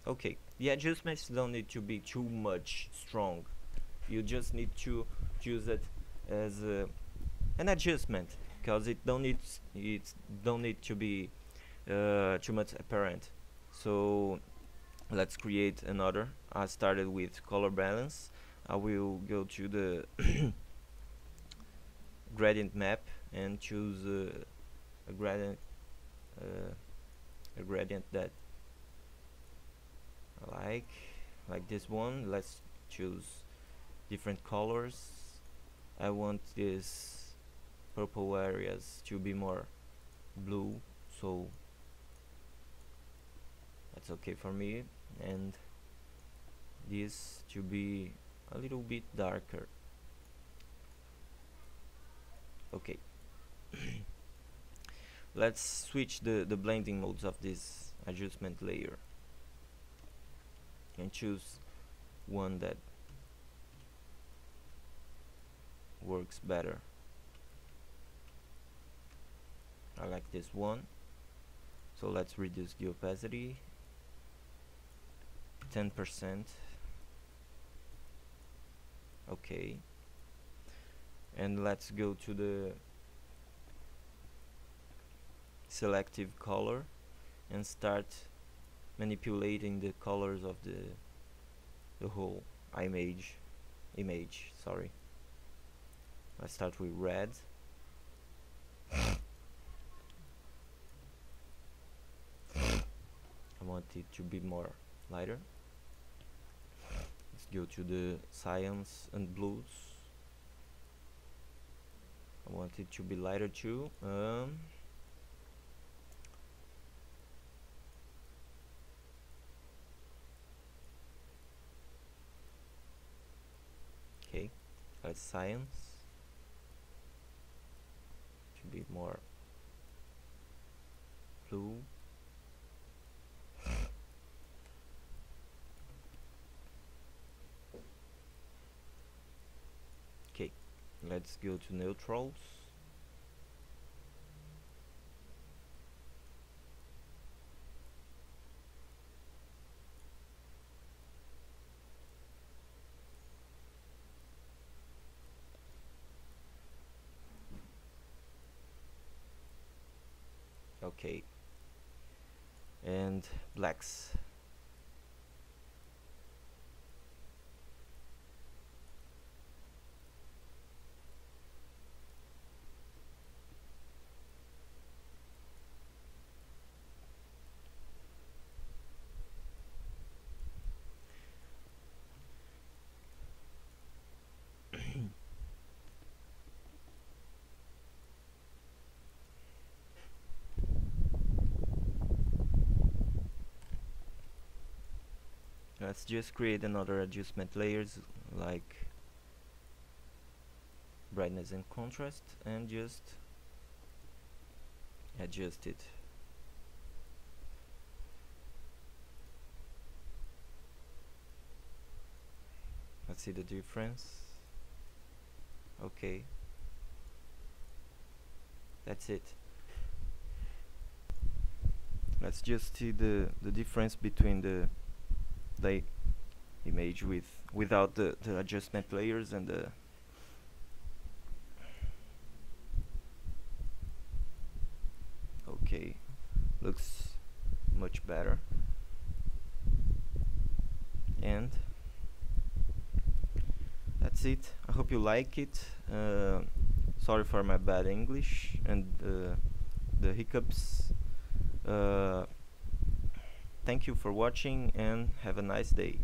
Okay, the adjustments don't need to be too much strong. You just need to use it as an adjustment, because it don't need to be too much apparent. So let's create another. I started with color balance. I will go to the gradient map and choose a gradient that I like this one. Let's choose different colors. I want these purple areas to be more blue, so that's okay for me, and this to be a little bit darker. Okay. Let's switch the blending modes of this adjustment layer and choose one that works better. I like this one, so let's reduce the opacity 10%. Okay, and let's go to the selective color and start manipulating the colors of the whole image. Sorry. Let's start with red. I want it to be more lighter. Let's go to the cyans and blues. I want it to be lighter too. Okay, let's cyans to be more blue. Okay, let's go to neutrals. Okay, and blacks. Let's just create another adjustment layers like brightness and contrast, and just adjust it. Let's see the difference. Okay, that's it. Let's just see the difference between the image without the adjustment layers and the okay, looks much better. And that's it. I hope you like it. Sorry for my bad English and the hiccups. Thank you for watching and have a nice day.